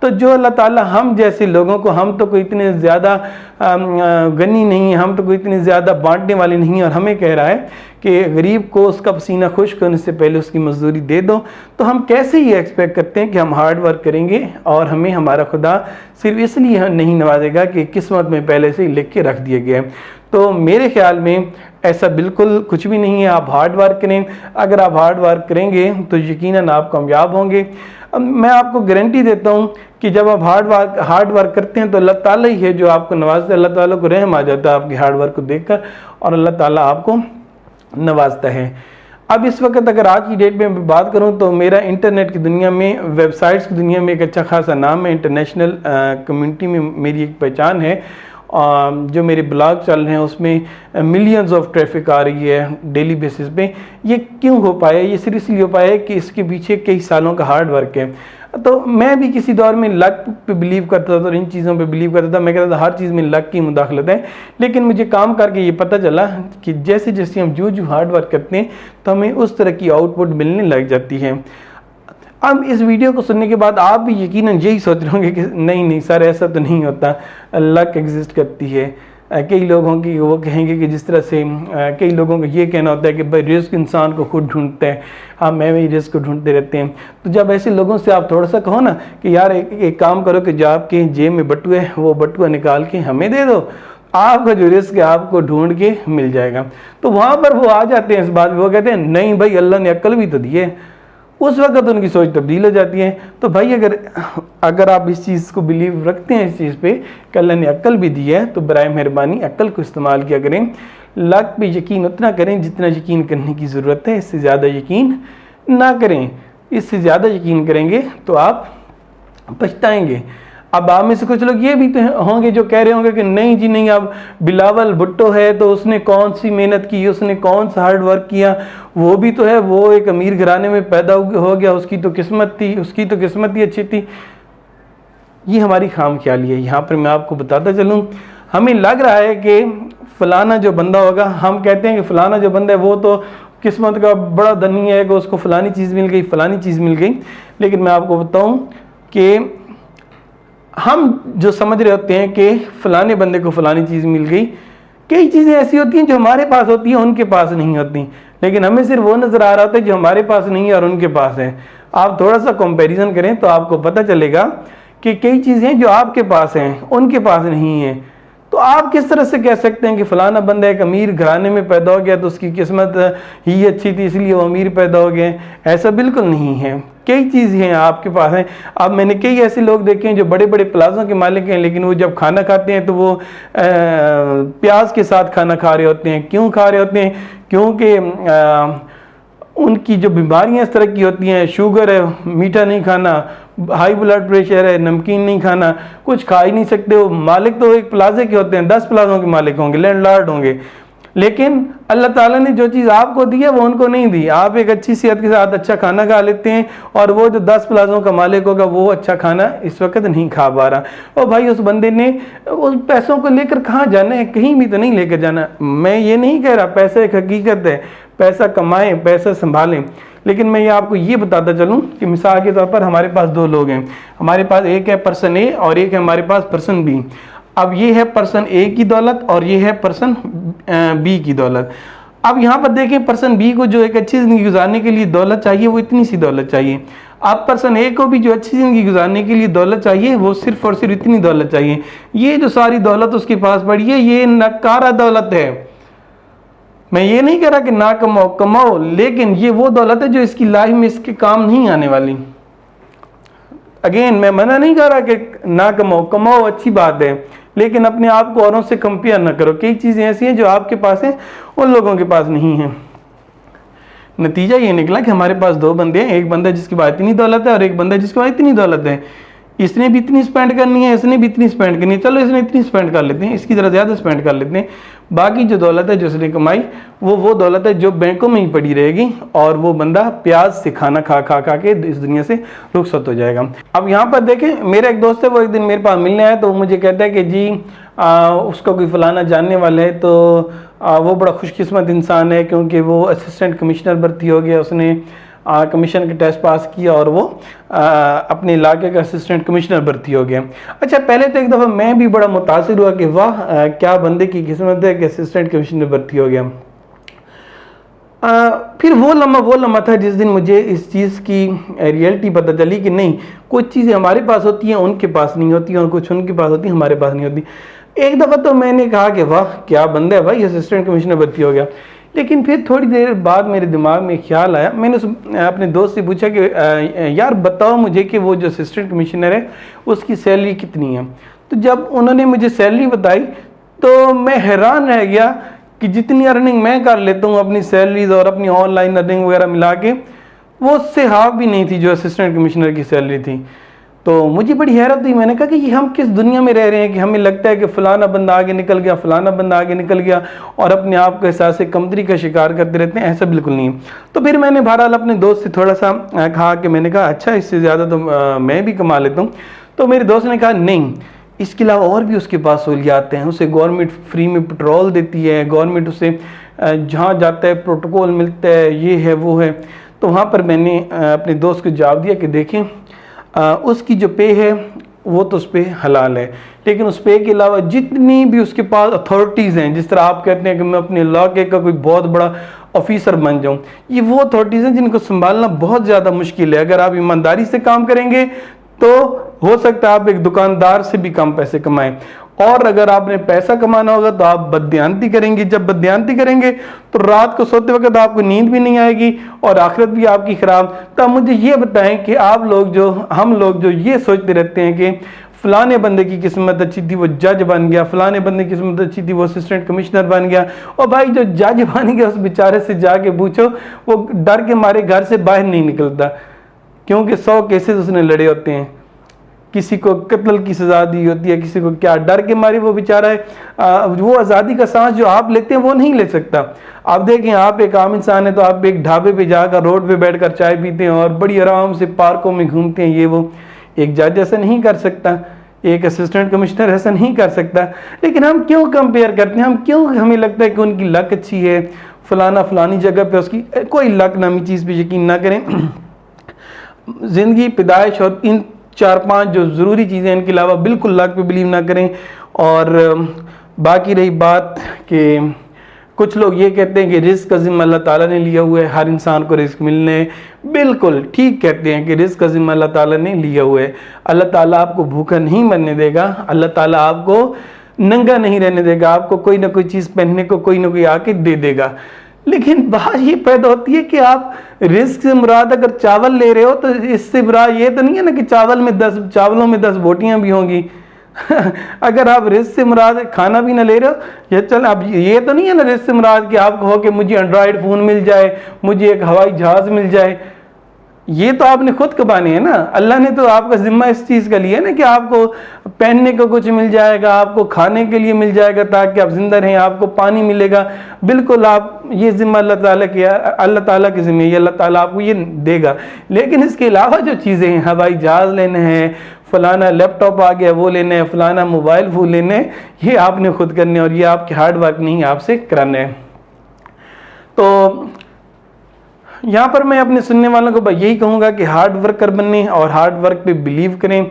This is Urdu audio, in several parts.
تو جو اللہ تعالیٰ ہم جیسے لوگوں کو، ہم تو کوئی اتنے زیادہ غنی نہیں ہیں، ہم تو کوئی اتنے زیادہ بانٹنے والے نہیں ہیں، اور ہمیں کہہ رہا ہے کہ غریب کو اس کا پسینہ خشک ہونے سے پہلے اس کی مزدوری دے دو، تو ہم کیسے یہ ایکسپیکٹ کرتے ہیں کہ ہم ہارڈ ورک کریں گے اور ہمیں ہمارا خدا صرف اس لیے نہیں نوازے گا کہ قسمت میں پہلے سے ہی لکھ کے رکھ دیا گیا ہے؟ تو میرے خیال میں ایسا بالکل کچھ بھی نہیں ہے. آپ ہارڈ ورک کریں، اگر آپ ہارڈ ورک کریں گے تو یقیناً آپ کامیاب ہوں گے. میں آپ کو گارنٹی دیتا ہوں کہ جب آپ ہارڈ ورک کرتے ہیں تو اللہ تعالیٰ ہی ہے جو آپ کو نوازتا ہے. اللہ تعالیٰ کو رحم آ جاتا ہے آپ کی ہارڈ ورک کو دیکھ کر، اور اللہ تعالیٰ آپ کو نوازتا ہے. اب اس وقت اگر آج کی ڈیٹ میں بات کروں تو میرا انٹرنیٹ کی دنیا میں، ویب سائٹس کی دنیا میں ایک اچھا خاصا نام ہے. انٹرنیشنل کمیونٹی میں میری ایک پہچان ہے. جو میرے بلاگ چل رہے ہیں اس میں ملینز آف ٹریفک آ رہی ہے ڈیلی بیسس پہ. یہ کیوں ہو پایا؟ یہ صرف اس لیے ہو پایا ہے کہ اس کے پیچھے کئی سالوں کا ہارڈ ورک ہے. تو میں بھی کسی دور میں لک پہ بلیو کرتا تھا اور ان چیزوں پہ بلیو کرتا تھا. میں کہتا تھا ہر چیز میں لک کی مداخلت ہے، لیکن مجھے کام کر کے یہ پتہ چلا کہ جیسے جیسے ہم جو ہارڈ ورک کرتے ہیں تو ہمیں اس طرح کی آؤٹ پٹ ملنے لگ جاتی ہے. اب اس ویڈیو کو سننے کے بعد آپ بھی یقیناً یہی سوچ رہے ہوں گے کہ نہیں سر ایسا تو نہیں ہوتا، لک ایگزسٹ کرتی ہے. کئی لوگوں کی وہ کہیں گے کہ جس طرح سے کئی لوگوں کا یہ کہنا ہوتا ہے کہ بھائی رزق انسان کو خود ڈھونڈتا ہے، ہم میں بھی رزق کو ڈھونڈتے رہتے ہیں. تو جب ایسے لوگوں سے آپ تھوڑا سا کہو نا کہ یار ایک کام کرو کہ جو آپ کے جیب میں بٹوا ہے وہ بٹوا نکال کے ہمیں دے دو، آپ کا جو رزق ہے آپ کو ڈھونڈ کے مل جائے گا، تو وہاں پر وہ آ جاتے ہیں اس بات میں. وہ کہتے ہیں نہیں بھائی اللہ نے عقل بھی تو دی ہے. اس وقت ان کی سوچ تبدیل ہو جاتی ہے. تو بھائی اگر آپ اس چیز کو بلیو رکھتے ہیں اس چیز پہ کہ اللہ نے عقل بھی دی ہے تو برائے مہربانی عقل کو استعمال کیا کریں. لک پہ یقین اتنا کریں جتنا یقین کرنے کی ضرورت ہے، اس سے زیادہ یقین نہ کریں. اس سے زیادہ یقین کریں گے تو آپ پچھتائیں گے. اب آپ میں سے کچھ لوگ یہ بھی تو ہوں گے جو کہہ رہے ہوں گے کہ نہیں جی نہیں، اب بلاول بھٹو ہے تو اس نے کون سی محنت کی، اس نے کون سا ہارڈ ورک کیا، وہ بھی تو ہے، وہ ایک امیر گھرانے میں پیدا ہو گیا، اس کی تو قسمت تھی، اس کی تو قسمت ہی اچھی تھی. یہ ہماری خام خیالی ہے. یہاں پر میں آپ کو بتاتا چلوں، ہمیں لگ رہا ہے کہ فلانا جو بندہ ہوگا، ہم کہتے ہیں کہ فلانا جو بندہ ہے وہ تو قسمت کا بڑا دھنی ہے کہ اس کو فلانی چیز مل گئی، فلانی چیز مل گئی. لیکن میں آپ کو بتاؤں کہ ہم جو سمجھ رہے ہوتے ہیں کہ فلانے بندے کو فلانی چیز مل گئی، کئی چیزیں ایسی ہوتی ہیں جو ہمارے پاس ہوتی ہیں ان کے پاس نہیں ہوتی، لیکن ہمیں صرف وہ نظر آ رہا ہوتا ہے جو ہمارے پاس نہیں ہے اور ان کے پاس ہے. آپ تھوڑا سا کمپیریزن کریں تو آپ کو پتہ چلے گا کہ کئی چیزیں جو آپ کے پاس ہیں ان کے پاس نہیں ہیں. تو آپ کس طرح سے کہہ سکتے ہیں کہ فلانا بندہ ایک امیر گھرانے میں پیدا ہو گیا تو اس کی قسمت ہی اچھی تھی اس لیے وہ امیر پیدا ہو گئے؟ ایسا بالکل نہیں ہے. کئی چیزیں ہیں آپ کے پاس ہیں. اب میں نے کئی ایسے لوگ دیکھے ہیں جو بڑے بڑے پلازوں کے مالک ہیں، لیکن وہ جب کھانا کھاتے ہیں تو وہ پیاز کے ساتھ کھانا کھا رہے ہوتے ہیں. کیوں کھا رہے ہوتے ہیں؟ کیونکہ ان کی جو بیماریاں اس طرح کی ہوتی ہیں، شوگر ہے میٹھا نہیں کھانا، ہائی بلڈ پریشر ہے نمکین نہیں کھانا، کچھ کھا ہی نہیں سکتے. وہ مالک تو ایک پلازے کے ہوتے ہیں، 10 پلازوں کے مالک ہوں گے، لینڈ لارڈ ہوں گے، لیکن اللہ تعالیٰ نے جو چیز آپ کو دی ہے وہ ان کو نہیں دی. آپ ایک اچھی صحت کے ساتھ اچھا کھانا کھا لیتے ہیں اور وہ جو 10 پلازوں کا مالک ہوگا وہ اچھا کھانا اس وقت نہیں کھا پا رہا. اور بھائی اس بندے نے اس پیسوں کو لے کر کہاں جانا ہے؟ کہیں بھی تو نہیں لے کر جانا. میں یہ نہیں کہہ رہا، پیسہ ایک حقیقت ہے، پیسہ کمائیں، پیسہ سنبھالیں، لیکن میں یہ آپ کو یہ بتاتا چلوں کہ مثال کے طور پر ہمارے پاس 2 لوگ ہیں. ہمارے پاس ایک ہے پرسن اے اور ایک ہے ہمارے پاس پرسن بی. اب یہ ہے پرسن اے کی دولت اور یہ ہے پرسن بی کی دولت. اب یہاں پر دیکھیں پرسن بی کو جو ایک اچھی زندگی گزارنے کے لیے دولت چاہیے وہ اتنی سی دولت چاہیے. اب پرسن اے کو بھی جو اچھی زندگی گزارنے کے لیے دولت چاہیے وہ صرف اور صرف اتنی دولت چاہیے. یہ جو ساری دولت اس کے پاس پڑی ہے یہ ناکارہ دولت ہے. میں یہ نہیں کہہ رہا کہ نہ کماؤ، لیکن یہ وہ دولت ہے جو اس کی لائف میں اس کے کام نہیں آنے والی. اگین میں منع نہیں کر رہا کہ نہ کماؤ اچھی بات ہے، لیکن اپنے آپ کو اوروں سے کمپیئر نہ کرو. کئی چیزیں ایسی ہیں جو آپ کے پاس ہیں ان لوگوں کے پاس نہیں ہیں. نتیجہ یہ نکلا کہ ہمارے پاس 2 بندے ہیں، ایک بندہ جس کے پاس اتنی دولت ہے اور ایک بندہ جس کے پاس اتنی دولت ہے. اس نے بھی اتنی سپینڈ کرنی ہے، اس نے بھی اتنی سپینڈ کرنی ہے، چلو اس نے اتنی سپینڈ کر لیتے ہیں، اس کی ذرا زیادہ سپینڈ کر لیتے ہیں. باقی جو دولت ہے جو اس نے کمائی وہ دولت ہے جو بینکوں میں ہی پڑی رہے گی اور وہ بندہ پیاز سے کھانا کھا کے اس دنیا سے رخصت ہو جائے گا. اب یہاں پر دیکھیں میرا ایک دوست ہے، وہ ایک دن میرے پاس ملنے آیا تو وہ مجھے کہتا ہے کہ جی اس کا کوئی فلانا جاننے والا ہے تو وہ بڑا خوش قسمت انسان ہے کیونکہ وہ اسسٹنٹ کمشنر بھرتی ہو گیا، اس نے کمیشن کا ٹیسٹ پاس کیا اور وہ اپنے علاقے کا اسسٹنٹ کمشنر بھرتی ہو گیا. اچھا پہلے تو ایک دفعہ میں بھی بڑا متاثر ہوا کہ واہ کیا بندے کی قسمت ہے کہ اسسٹنٹ کمشنر بھرتی ہو گیا. پھر وہ لمحہ تھا جس دن مجھے اس چیز کی ریئلٹی پتہ چلی کہ نہیں کچھ چیزیں ہمارے پاس ہوتی ہیں ان کے پاس نہیں ہوتی اور کچھ ان کے پاس ہوتی ہیں ہمارے پاس نہیں ہوتی. ایک دفعہ تو میں نے کہا کہ واہ کیا بندہ ہے بھائی اسسٹنٹ کمشنر بھرتی ہو گیا. لیکن پھر تھوڑی دیر بعد میرے دماغ میں خیال آیا, میں نے اپنے دوست سے پوچھا کہ یار بتاؤ مجھے کہ وہ جو اسسٹنٹ کمشنر ہے اس کی سیلری کتنی ہے. تو جب انہوں نے مجھے سیلری بتائی تو میں حیران رہ گیا کہ جتنی ارننگ میں کر لیتا ہوں اپنی سیلریز اور اپنی آن لائن ارننگ وغیرہ ملا کے وہ اس سے ہاف بھی نہیں تھی جو اسسٹنٹ کمشنر کی سیلری تھی. تو مجھے بڑی حیرت ہوئی, میں نے کہا کہ یہ ہم کس دنیا میں رہ رہے ہیں کہ ہمیں لگتا ہے کہ فلانا بندہ آگے نکل گیا فلانا بندہ آگے نکل گیا اور اپنے آپ کو احساس کمتری کا شکار کرتے رہتے ہیں. ایسا بالکل نہیں. تو پھر میں نے بہرحال اپنے دوست سے تھوڑا سا کہا کہ میں نے کہا اچھا اس سے زیادہ تو میں بھی کما لیتا ہوں. تو میرے دوست نے کہا نہیں اس کے علاوہ اور بھی اس کے پاس سہولیات ہیں, اسے گورنمنٹ فری میں پٹرول دیتی ہے, گورنمنٹ اسے جہاں جاتا ہے پروٹوکول ملتا ہے, یہ ہے وہ ہے. تو وہاں پر میں نے اپنے دوست کو جواب دیا کہ دیکھیں اس کی جو پے ہے وہ تو اس پہ حلال ہے, لیکن اس پے کے علاوہ جتنی بھی اس کے پاس اتھارٹیز ہیں, جس طرح آپ کہتے ہیں کہ میں اپنے علاقے کا کوئی بہت بڑا آفیسر بن جاؤں, یہ وہ اتھارٹیز ہیں جن کو سنبھالنا بہت زیادہ مشکل ہے. اگر آپ ایمانداری سے کام کریں گے تو ہو سکتا ہے آپ ایک دکاندار سے بھی کم پیسے کمائیں, اور اگر آپ نے پیسہ کمانا ہوگا تو آپ بددیانتی کریں گے. جب بددیانتی کریں گے تو رات کو سوتے وقت آپ کو نیند بھی نہیں آئے گی اور آخرت بھی آپ کی خراب. تو مجھے یہ بتائیں کہ ہم لوگ جو یہ سوچتے رہتے ہیں کہ فلانے بندے کی قسمت اچھی تھی وہ جج بن گیا, فلانے بندے کی قسمت اچھی تھی وہ اسسٹنٹ کمشنر بن گیا, اور بھائی جو جج بن گیا اس بیچارے سے جا کے پوچھو وہ ڈر کے مارے گھر سے باہر نہیں نکلتا, کیونکہ 100 کیسز اس نے لڑے ہوتے ہیں. کسی کو قتل کی سزا دی ہوتی ہے, کسی کو کیا ڈر کے مارے وہ بیچارہ ہے وہ آزادی کا سانس جو آپ لیتے ہیں وہ نہیں لے سکتا. آپ دیکھیں آپ ایک عام انسان ہے تو آپ ایک ڈھابے پہ جا کر روڈ پہ بیٹھ کر چائے پیتے ہیں اور بڑی آرام سے پارکوں میں گھومتے ہیں, یہ وہ. ایک جج ایسا نہیں کر سکتا, ایک اسسٹنٹ کمشنر ایسا نہیں کر سکتا. لیکن ہم کیوں کمپیئر کرتے ہیں, ہمیں لگتا ہے کہ ان کی لک اچھی ہے, فلانی جگہ پہ اس کی کوئی لک نامی چیز پہ یقین نہ کریں. زندگی پیدائش اور ان 4-5 جو ضروری چیزیں ان کے علاوہ بالکل لک پہ بلیو نہ کریں. اور باقی رہی بات کہ کچھ لوگ یہ کہتے ہیں کہ رزق کا ذمہ اللہ تعالیٰ نے لیا ہوا ہے, ہر انسان کو رزق ملنے, بالکل ٹھیک کہتے ہیں کہ رزق کا ذمہ اللہ تعالیٰ نے لیا ہوا ہے. اللہ تعالیٰ آپ کو بھوکا نہیں مرنے دے گا, اللہ تعالیٰ آپ کو ننگا نہیں رہنے دے گا, آپ کو کوئی نہ کوئی چیز پہننے کو کوئی نہ کوئی آ کے دے دے گا. لیکن بات یہ پیدا ہوتی ہے کہ آپ رزق سے مراد اگر چاول لے رہے ہو تو اس سے مراد یہ تو نہیں ہے نا کہ چاولوں میں 10 بوٹیاں بھی ہوں گی. اگر آپ رزق سے مراد کھانا بھی نہ لے رہے ہو, اب یہ تو نہیں ہے نا رزق سے مراد کہ آپ کہو کہ مجھے اینڈرائڈ فون مل جائے, مجھے ایک ہوائی جہاز مل جائے. یہ تو آپ نے خود کمانے ہیں نا, اللہ نے تو آپ کا ذمہ اس چیز کا لیا ہے نا کہ آپ کو پہننے کو کچھ مل جائے گا, آپ کو کھانے کے لیے مل جائے گا تاکہ آپ زندہ رہیں, آپ کو پانی ملے گا. بالکل آپ یہ ذمہ اللہ تعالیٰ کے ذمہ, یہ اللہ تعالیٰ آپ کو یہ دے گا. لیکن اس کے علاوہ جو چیزیں ہیں, ہوائی جہاز لینے ہیں, فلانا لیپ ٹاپ آ گیا وہ لینے ہیں, فلانا موبائل فون لینے ہیں, یہ آپ نے خود کرنے اور یہ آپ کے ہارڈ ورک نہیں آپ سے کرانے ہیں. تو یہاں پر میں اپنے سننے والوں کو یہی کہوں گا کہ ہارڈ ورکر بنیں اور ہارڈ ورک پہ بلیو کریں.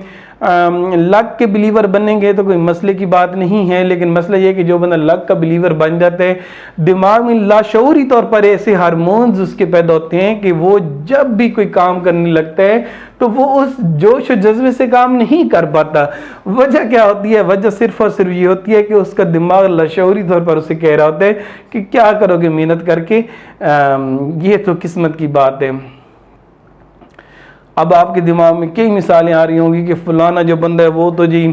لک کے بلیور بنیں گے تو کوئی مسئلے کی بات نہیں ہے, لیکن مسئلہ یہ کہ جو بندہ لک کا بلیور بن جاتا ہے, دماغ میں لاشعوری طور پر ایسے ہارمونز اس کے پیدا ہوتے ہیں کہ وہ جب بھی کوئی کام کرنے لگتا ہے تو وہ اس جوش و جذبے سے کام نہیں کر پاتا. وجہ کیا ہوتی ہے؟ وجہ صرف اور صرف یہ ہوتی ہے کہ اس کا دماغ لاشعوری طور پر اسے کہہ رہا ہوتا ہے کہ کیا کرو گے محنت کر کے, یہ تو قسمت کی بات ہے. اب آپ کے دماغ میں کئی مثالیں آ رہی ہوں گی کہ فلانا جو بندہ ہے وہ تو جی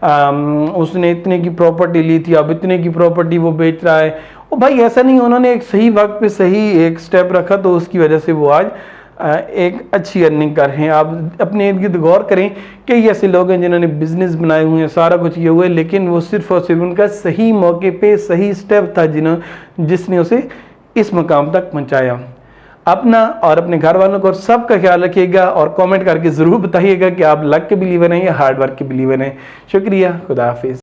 اس نے اتنے کی پراپرٹی لی تھی, اب اتنے کی پراپرٹی وہ بیچ رہا ہے. او بھائی ایسا نہیں, انہوں نے ایک صحیح وقت پہ صحیح ایک سٹیپ رکھا تو اس کی وجہ سے وہ آج ایک اچھی ارننگ کر رہے ہیں. آپ اپنے ارد گرد غور کریں, کئی ایسے لوگ ہیں جنہوں نے بزنس بنائے ہوئے ہیں, سارا کچھ یہ ہوئے, لیکن وہ صرف اور صرف ان کا صحیح موقع پہ صحیح سٹیپ تھا جس نے اسے اس مقام تک پہنچایا. اپنا اور اپنے گھر والوں کو سب کا خیال رکھیے گا اور کامنٹ کر کے ضرور بتائیے گا کہ آپ لک کے بلیور ہیں یا ہارڈ ورک کے بلیور ہیں. شکریہ, خدا حافظ.